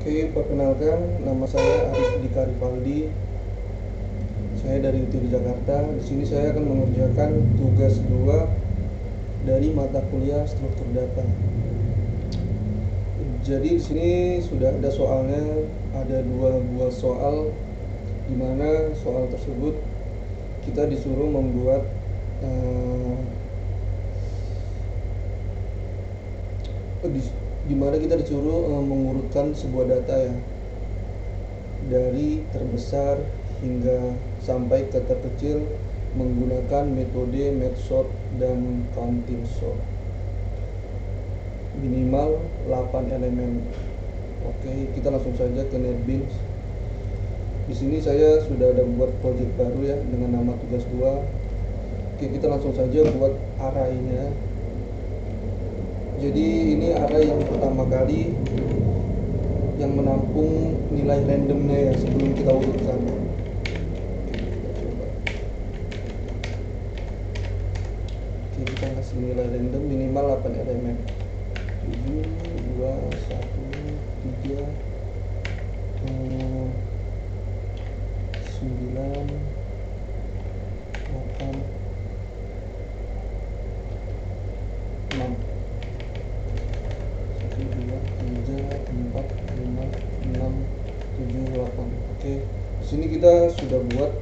Oke, perkenalkan nama saya Arif Dika Rivaldi. Saya dari UTB Jakarta. Di sini saya akan mengerjakan tugas 2 dari mata kuliah struktur data. Jadi di sini sudah ada soalnya, ada 2 buah soal, di mana soal tersebut kita disuruh membuat di mana kita disuruh mengurutkan sebuah data ya, dari terbesar hingga sampai ke terkecil menggunakan metode merge sort dan counting sort, minimal 8 elemen. Oke, kita langsung saja ke NetBeans. Di sini saya sudah ada buat project baru ya dengan nama tugas 2. Oke, kita langsung saja buat array-nya. Jadi ini array yang pertama kali yang menampung nilai randomnya ya sebelum kita urutkan. Oke, kita kasih nilai random minimal 8 elemen. 7, 2, 1, 3, 9, 8, 6, 1, 2, 3, 4, 5, 6, 7, 8. Oke, sini kita sudah buat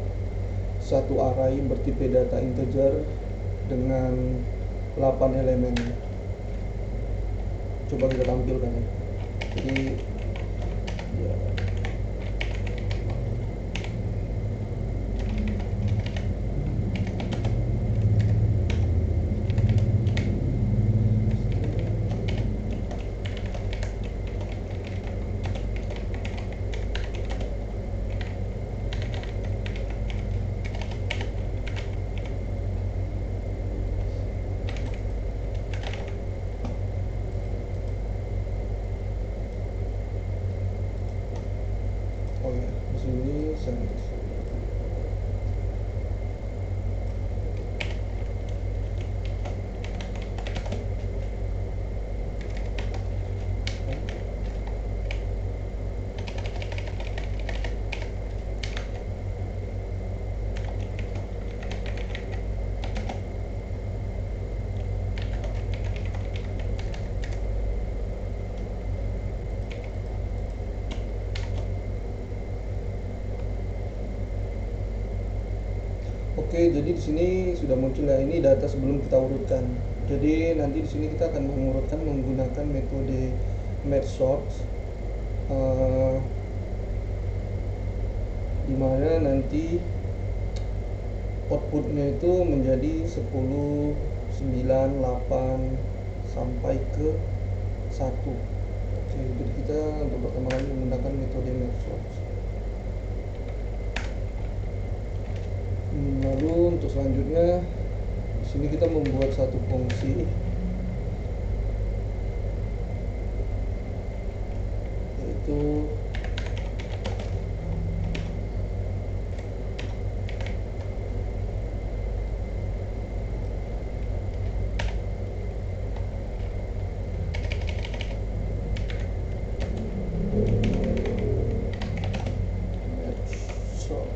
satu array bertipe data integer dengan 8 elemen. Coba kita tampilkan ya. Jadi ya, oh ya, di sini saya Oke, jadi di sini sudah muncul ya, ini data sebelum kita urutkan. Jadi nanti di sini kita akan mengurutkan menggunakan metode merge sort, dimana nanti outputnya itu menjadi 10, 9, 8 sampai ke 1. Oke, jadi kita untuk pertama kali menggunakan metode merge sort. Lalu untuk selanjutnya di sini kita membuat satu fungsi yaitu merge sort.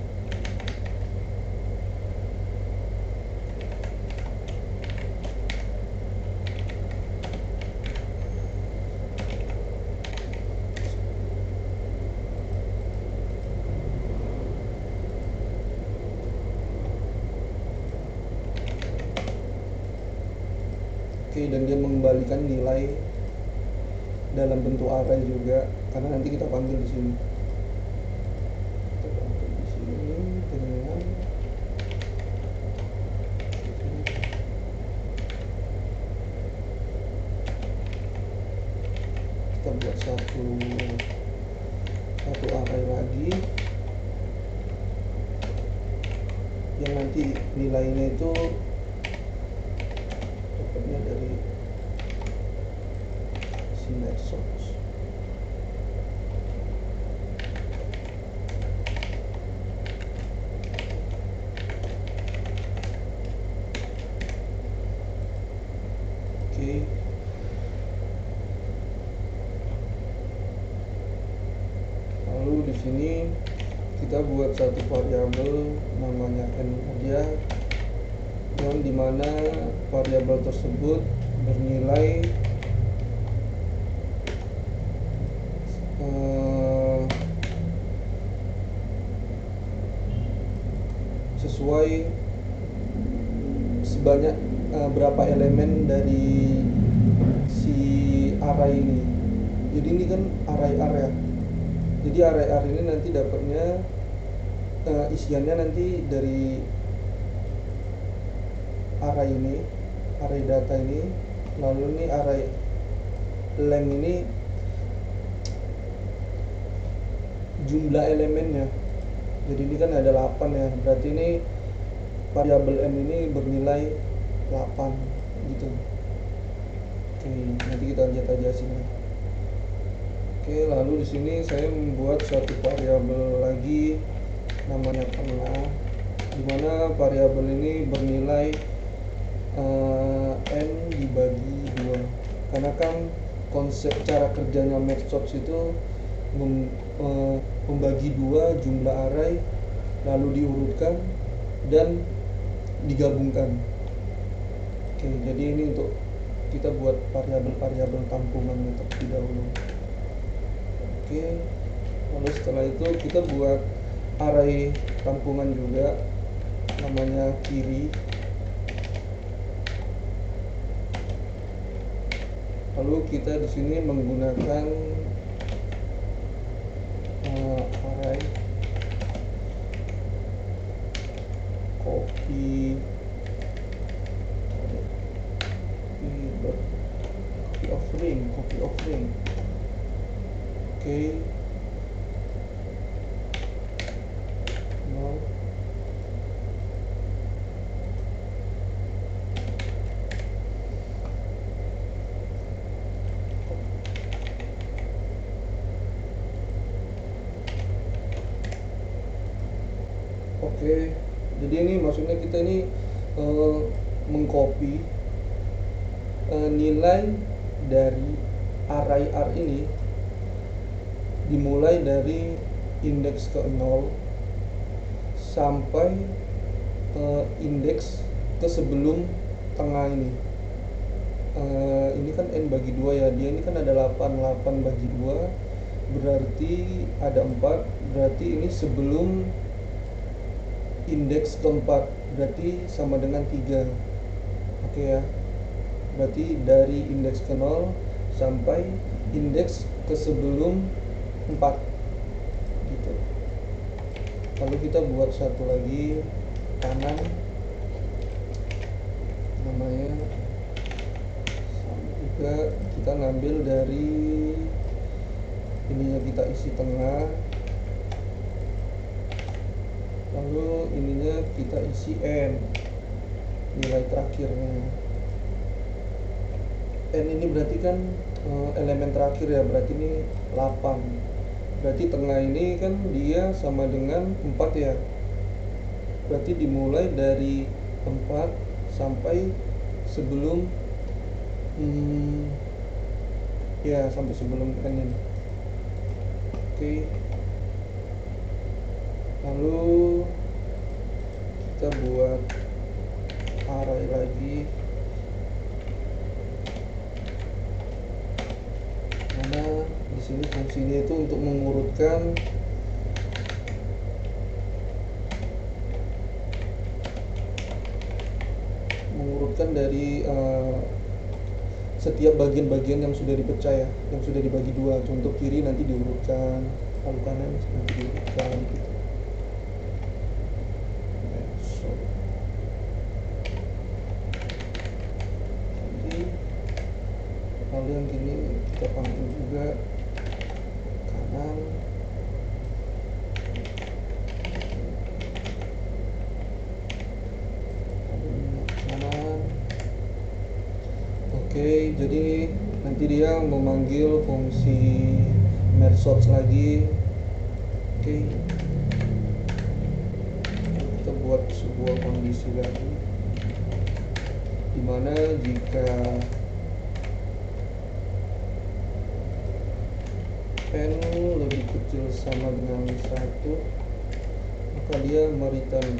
Oke, dan dia mengembalikan nilai dalam bentuk array juga, karena nanti kita panggil di sini. Kita panggil di sini dengan kita buat satu array lagi yang nanti nilainya itu dapatnya dari si merge sort. Oke, sini kita buat satu variabel namanya n aja, yang dimana variabel tersebut bernilai sesuai sebanyak berapa elemen dari si array ini. Jadi ini kan array R ya. Jadi array R ini nanti dapatnya isiannya nanti dari array ini, array data ini, lalu ini array length ini jumlah elemennya. Jadi ini kan ada 8 ya, berarti ini variabel n ini bernilai 8 gitu. Oke, nanti kita lihat aja sini. Oke, lalu di sini saya membuat satu variabel lagi namanya tengah, dimana variabel ini bernilai n dibagi 2. Karena kan konsep cara kerjanya merge-sort itu membagi 2 jumlah array lalu diurutkan dan digabungkan. Oke, jadi ini untuk kita buat variabel-variabel tampungannya terlebih dahulu. Oke, lalu setelah itu kita buat array tampungan juga namanya kiri. Lalu kita di sini menggunakan array copy of ring. Oke. Now Oke, jadi ini maksudnya kita ini mengcopy nilai dari array R ini dimulai dari indeks ke 0 sampai indeks ke sebelum tengah ini. Ini kan n bagi 2 ya, dia ini kan ada 8 bagi 2 berarti ada 4, berarti ini sebelum indeks keempat, berarti sama dengan 3. Oke ya, berarti dari indeks ke 0 sampai indeks ke sebelum 4 gitu. Lalu kita buat satu lagi kanan namanya sama juga, kita ngambil dari ininya kita isi tengah, lalu ininya kita isi n, nilai terakhirnya. N ini berarti kan elemen terakhir ya, berarti ini 8. Berarti tengah ini kan dia sama dengan 4 ya, berarti dimulai dari 4 sampai sebelum ya sampai sebelum n ini. Oke, lalu kita buat array lagi mana di sini fungsinya itu untuk mengurutkan dari setiap bagian-bagian yang sudah dipecah ya, yang sudah dibagi 2. Contoh kiri nanti diurutkan, lalu kanan nanti diurutkan gitu. Lalu yang gini kita panggil juga kanan, lalu kanan. Oke, jadi nanti dia memanggil fungsi merge-sort lagi. Oke, kita buat sebuah kondisi lagi dimana jika n lebih kecil sama dengan 1, maka dia mereturn,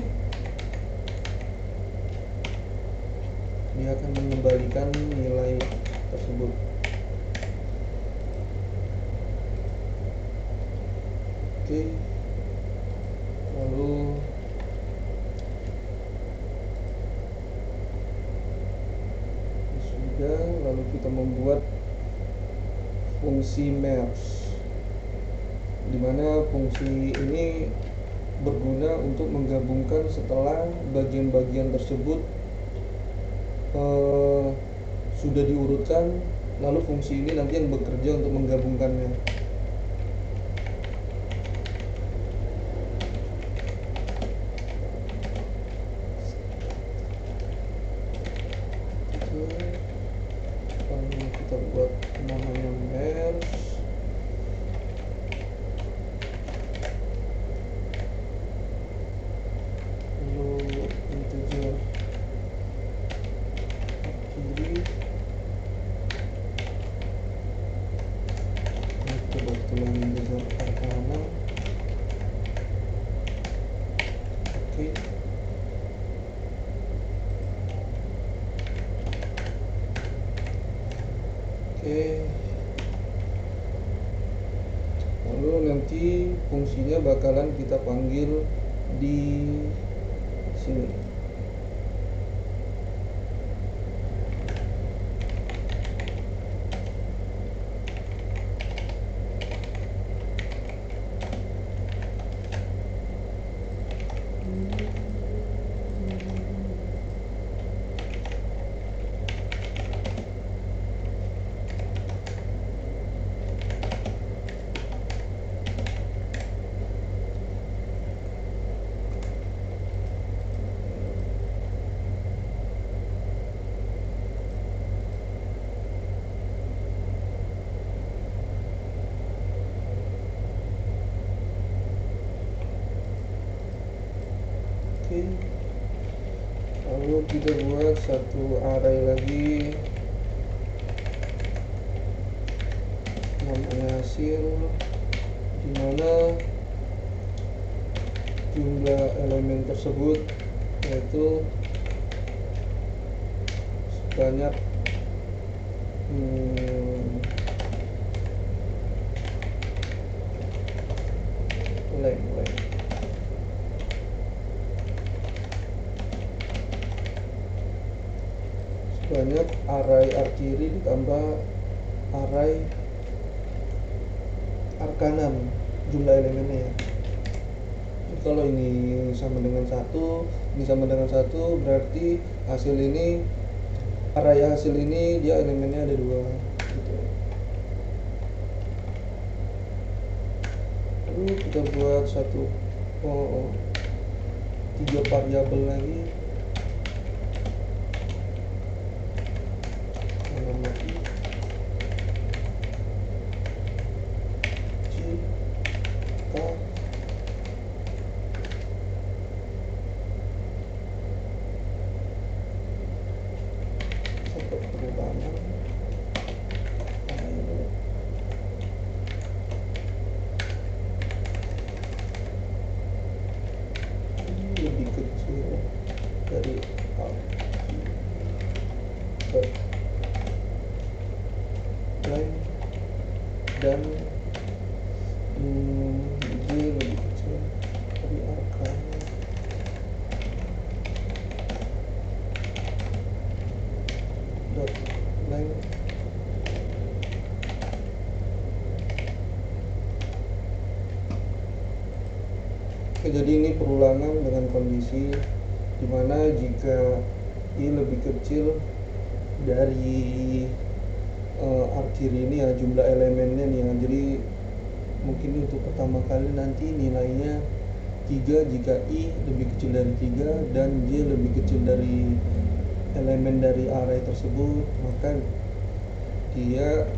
dia akan mengembalikan nilai tersebut. Oke, lalu sudah, lalu kita membuat fungsi merge, dimana fungsi ini berguna untuk menggabungkan setelah bagian-bagian tersebut sudah diurutkan, lalu fungsi ini nanti yang bekerja untuk menggabungkannya. Lalu kita buat namanya merge, lalu integer kiri, kita buat kembali integer kanan. Oke, lalu nanti fungsinya bakalan kita panggil di sini. Oke, lalu kita buat satu array lagi, namanya hasil, dimana jumlah elemen tersebut yaitu sebanyak length sebanyak array R-kiri ditambah array R-kanan jumlah elemennya ya. Jadi kalau ini sama dengan 1, ini sama dengan 1, berarti hasil ini, array hasil ini dia elemennya ada 2 gitu. Lalu kita buat 3 variabel lagi, nama i, j, k, sampai perubahan. Lebih kecil dari dan J lebih kecil dari angka dot length jadi ini perulangan dengan kondisi dimana jika i lebih kecil dari R-kiri ini ya, jumlah elemennya nih ya, jadi mungkin untuk pertama kali nanti nilainya 3 jika i lebih kecil dari 3 dan j lebih kecil dari elemen dari array tersebut, maka dia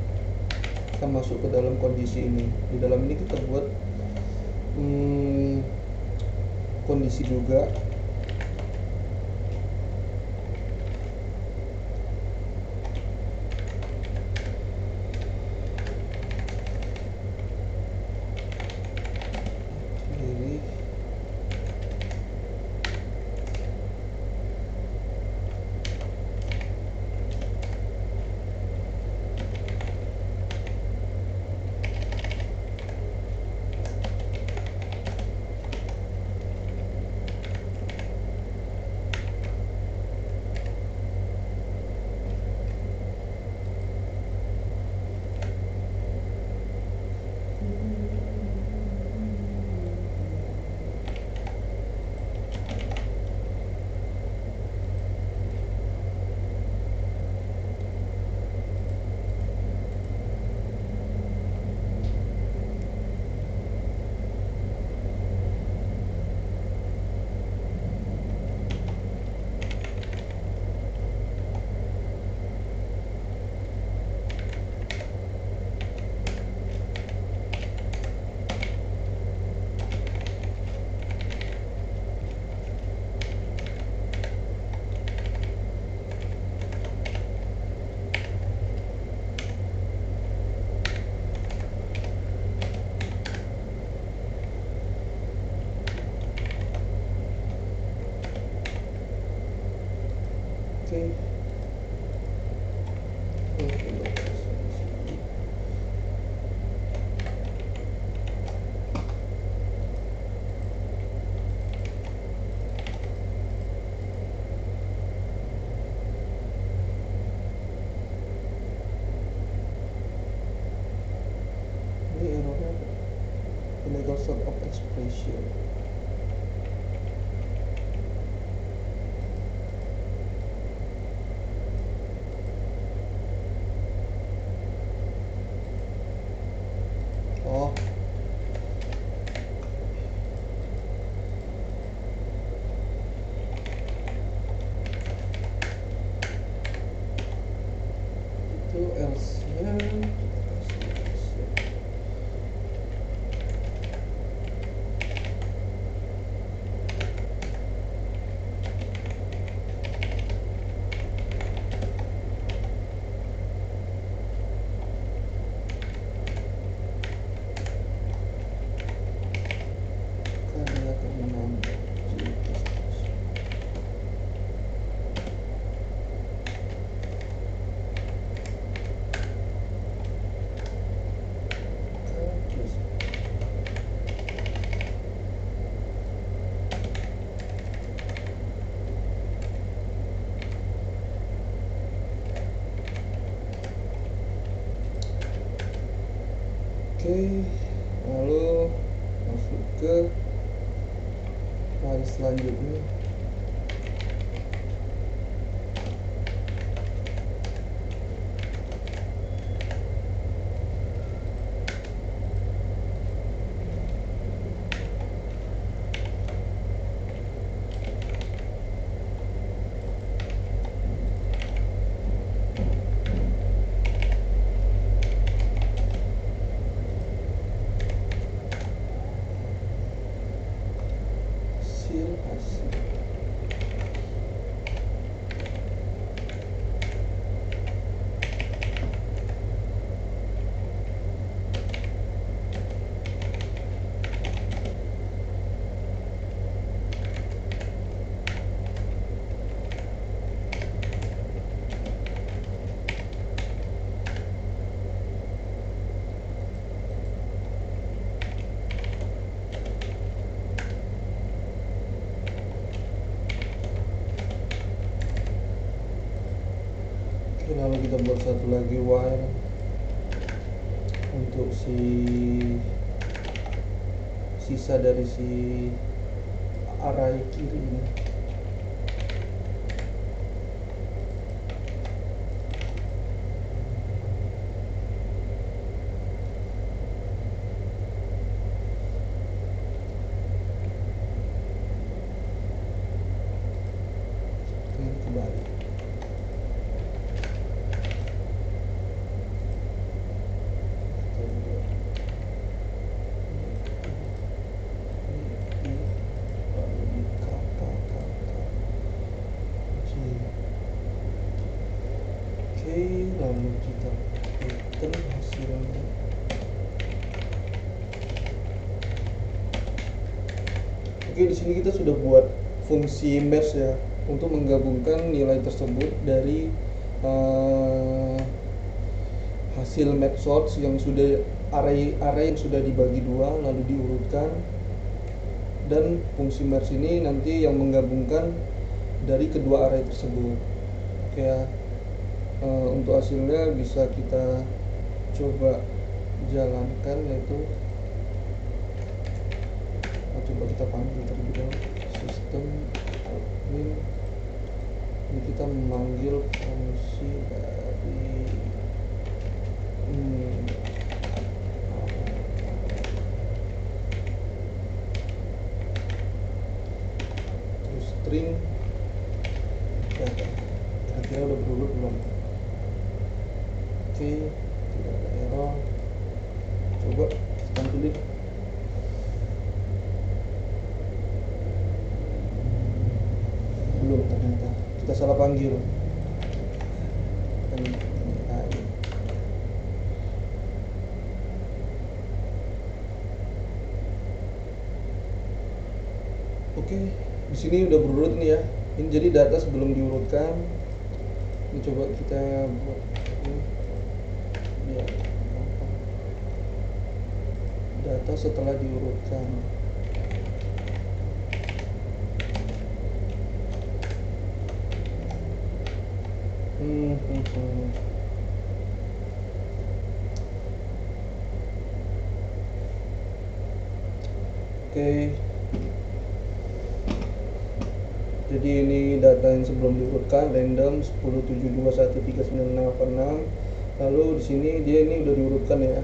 akan masuk ke dalam kondisi ini. Di dalam ini kita buat kondisi juga, legal sort of expression. Oh, itu else-nya. Karya keenam. Oke, lalu masuk ke slide selanjutnya. Hasil. Lalu kita buat satu lagi while untuk sisa dari si array kiri ini. Kembali. Lalu kita return hasilnya. Oke, di sini kita sudah buat fungsi merge ya untuk menggabungkan nilai tersebut dari hasil match sorts yang sudah array yang sudah dibagi dua lalu diurutkan, dan fungsi merge ini nanti yang menggabungkan dari kedua array tersebut. Oke ya. Untuk hasilnya bisa kita coba jalankan, yaitu coba kita panggil terlebih dahulu sistem admin. Ini kita memanggil fungsi dari string data. Kira-kira udah berurut belum? Oke, tidak ada error. Coba kita tampilin. Belum, ternyata kita salah panggil. Oke, di sini udah berurut nih ya. Ini jadi data sebelum diurutkan. Ini coba kita buat ini biar gampang. Data setelah diurutkan. Oke, jadi ini data yang sebelum diurutkan random 1072139686. Lalu di sini dia ini udah diurutkan ya,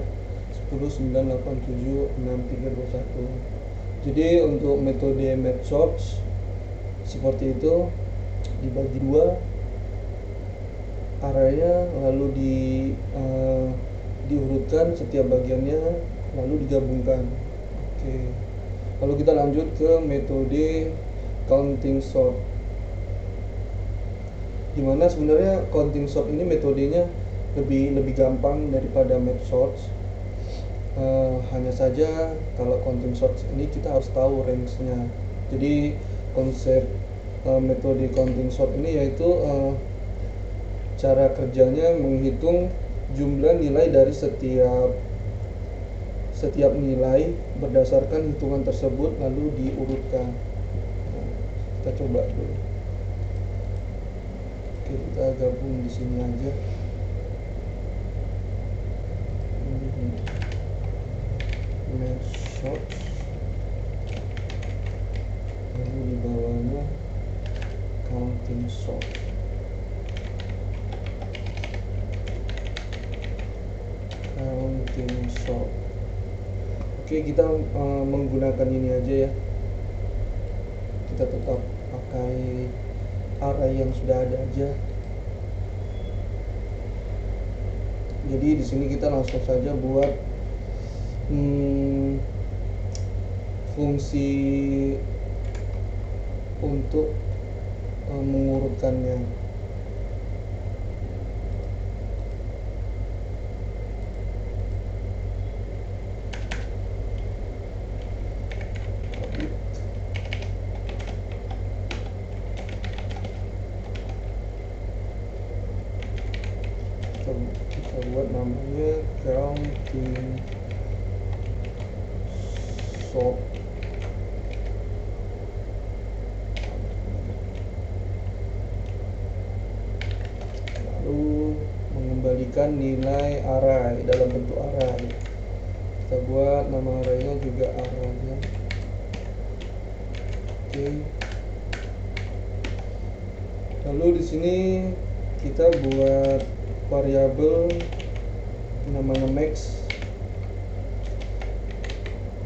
10987631. Jadi untuk metode match sort seperti itu, dibagi dua arraynya, lalu diurutkan setiap bagiannya, lalu digabungkan. Oke, lalu kita lanjut ke metode counting sort, dimana sebenarnya counting sort ini metodenya lebih gampang daripada match sort. Hanya saja kalau counting sort ini kita harus tahu range-nya. Jadi konsep metode counting sort ini yaitu cara kerjanya menghitung jumlah nilai dari setiap nilai berdasarkan hitungan tersebut lalu diurutkan. Kita coba dulu. Oke, kita gabung di sini aja. Match sort, lalu di bawahnya counting sort. Counting sort. Oke, kita menggunakan ini aja ya. Kita tetap pakai array yang sudah ada aja. Jadi di sini kita langsung saja buat fungsi untuk mengurutkannya. Kita buat namanya counting sort. Lalu mengembalikan nilai array dalam bentuk array. Kita buat nama arraynya juga array ya. Oke. Lalu di sini kita buat variabel namanya max,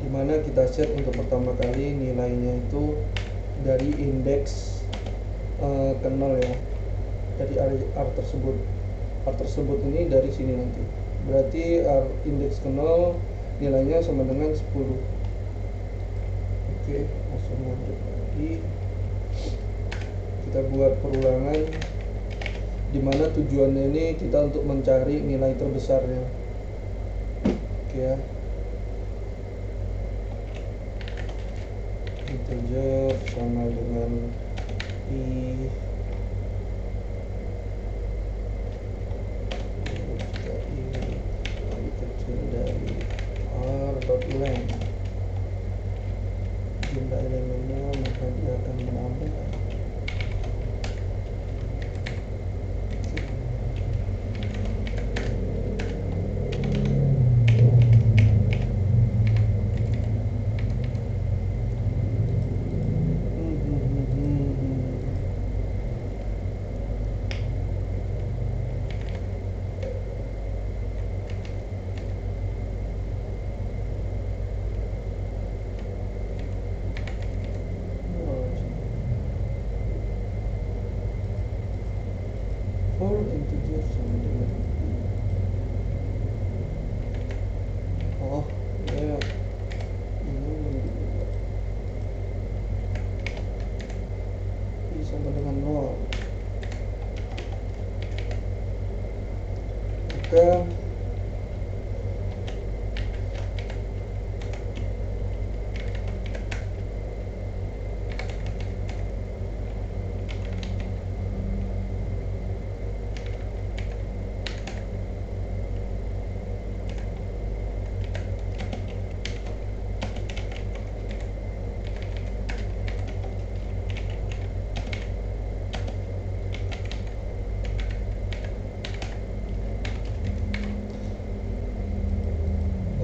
dimana kita set untuk pertama kali nilainya itu dari indeks ke 0 ya, dari R tersebut. R tersebut ini dari sini nanti, berarti R indeks ke 0 nilainya sama dengan 10. Oke, langsung lanjut lagi. Kita buat perulangan, dimana tujuannya ini kita untuk mencari nilai terbesarnya. Oke ya, integer sama dengan i lebih kecil dari r dot length. Jumlah elemennya maka dia akan menambah. For integer sama dengan ya ini i sama dengan 0. Maka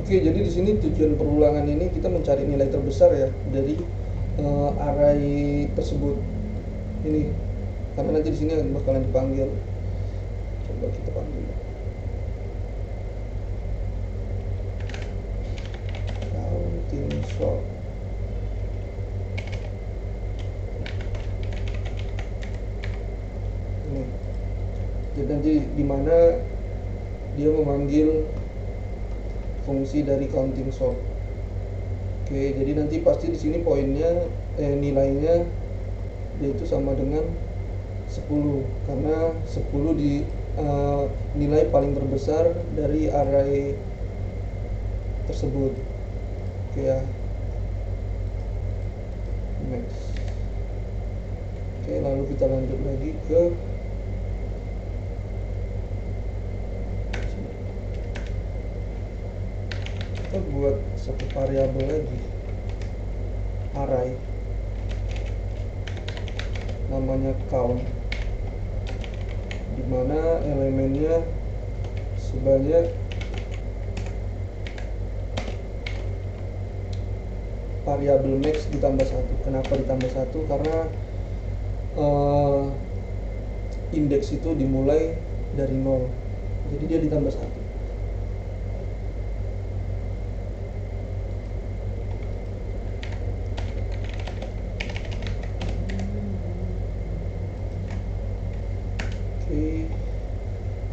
Oke, jadi di sini tujuan perulangan ini kita mencari nilai terbesar ya dari array tersebut ini, karena nanti di sini bakalan dipanggil. Coba kita panggil counting sort. Ini jadi nanti dimana dia memanggil fungsi dari counting sort. Oke, jadi nanti pasti di sini poinnya nilainya yaitu sama dengan 10, karena 10 di nilai paling terbesar dari array tersebut. Oke ya, max. Oke, lalu kita lanjut lagi ke kita buat satu variabel lagi, array, namanya count, dimana elemennya sebanyak variabel max ditambah 1. Kenapa ditambah 1? Karena indeks itu dimulai dari 0, jadi dia ditambah 1. Oke,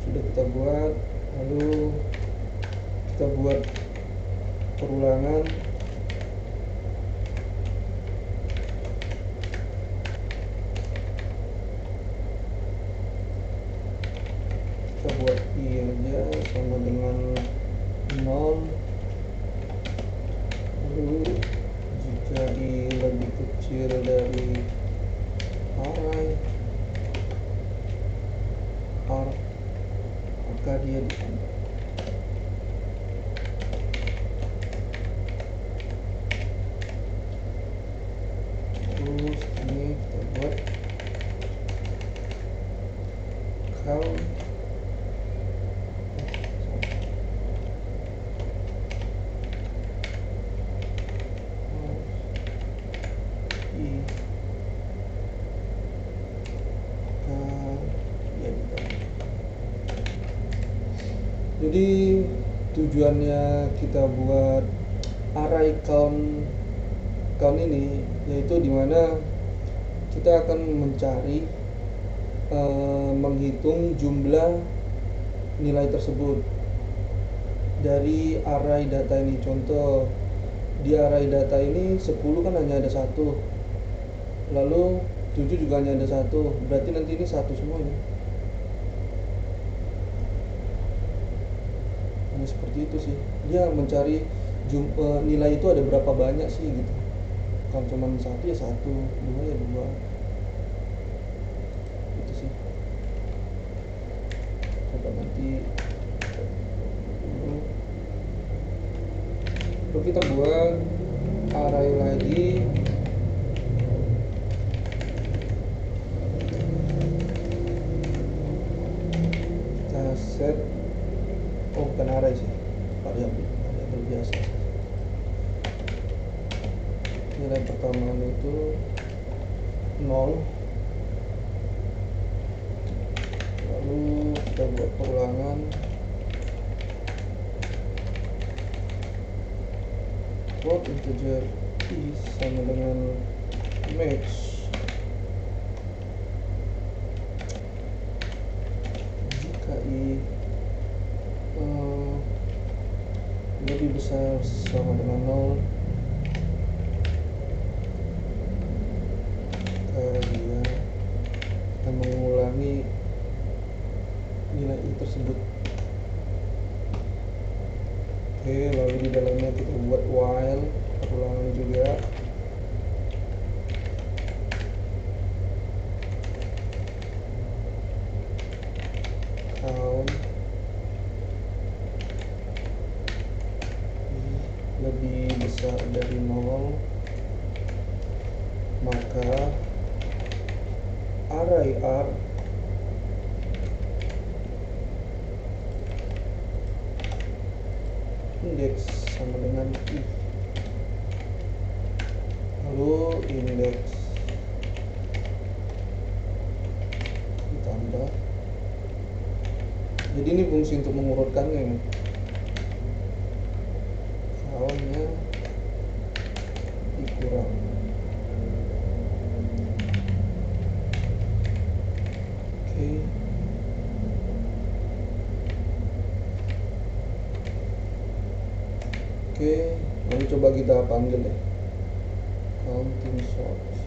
sudah kita buat, lalu kita buat perulangan. Kita buat i aja sama dengan 0, lalu jika i lebih kecil dari array r, maka dia ditambah. Terus ini kita buat count Jadi tujuannya kita buat array count ini yaitu dimana kita akan mencari menghitung jumlah nilai tersebut dari array data ini. Contoh di array data ini 10 kan hanya ada 1, lalu 7 juga hanya ada 1, berarti nanti ini 1 semuanya. Hanya seperti itu sih, dia mencari nilai itu ada berapa banyak sih gitu. Kalau cuma 1 ya 1, 2 ya 2, itu sih. Coba nanti lalu kita buat array lagi. Kita set, bukan array sih, variabel biasa. Nilai pertama itu 0, lalu kita buat perulangan float integer i sama dengan max jika i lebih besar sama dengan 0, dia akan mengulangi nilai i tersebut. Oke, lalu di dalamnya kita buat while perulangan juga. Count lebih besar dari 0, maka array r indeks sama dengan if, lalu indeks ditambah. Jadi ini fungsi untuk mengurutkannya ini. Soalnya dikurang. Oke, lalu coba kita panggil ya, counting source.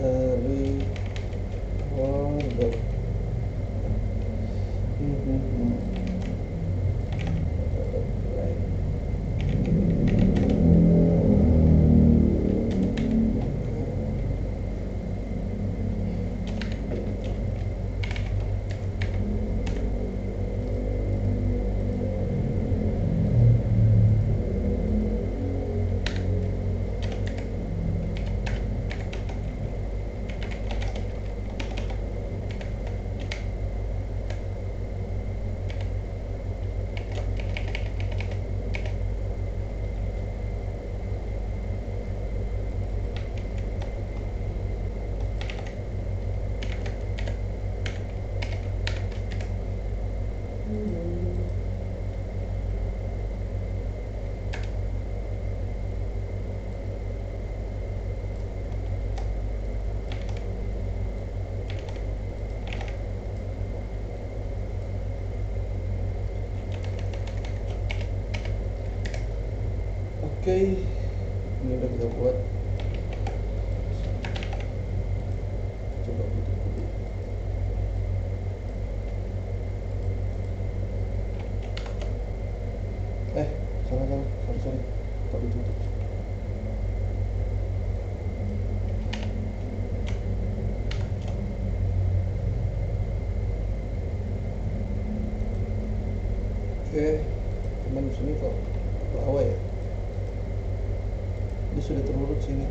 Dari order Oke, ini udah kita buat. Coba tutup dulu. Salah, sorry, kok ditutup. Oke, cuman di sini kok lama ya. Dia sudah terurut sini.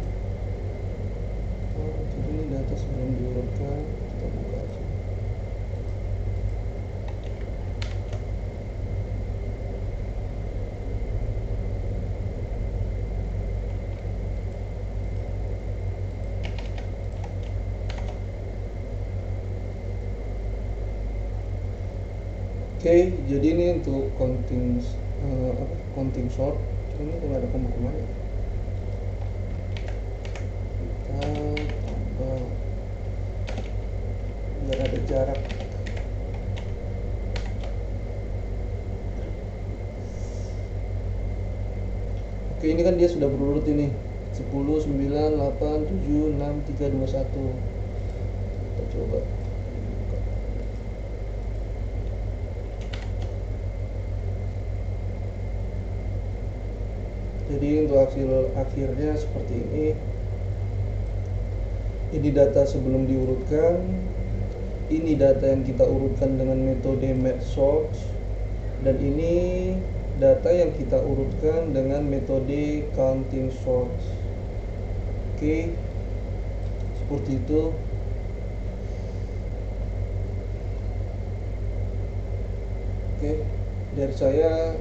Jadi ini data sebelum diurutkan, kita buka aja. Oke, jadi ini untuk counting sort. Ini kalau ada koma ya. Kita tambah biar ada jarak. Oke, ini kan dia sudah berurut ini. 10, 9, 8, 7, 6, 3, 2, 1. Kita coba. Jadi untuk akhirnya seperti ini. Ini data sebelum diurutkan. Ini data yang kita urutkan dengan metode match sort. Dan ini data yang kita urutkan dengan metode counting sort. Oke, seperti itu. Oke, dari saya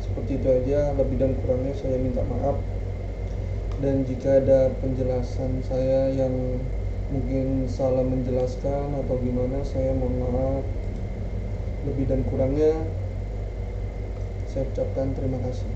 seperti itu aja, lebih dan kurangnya saya minta maaf. Dan jika ada penjelasan saya yang mungkin salah menjelaskan atau gimana, saya mohon maaf. Lebih dan kurangnya saya ucapkan terima kasih.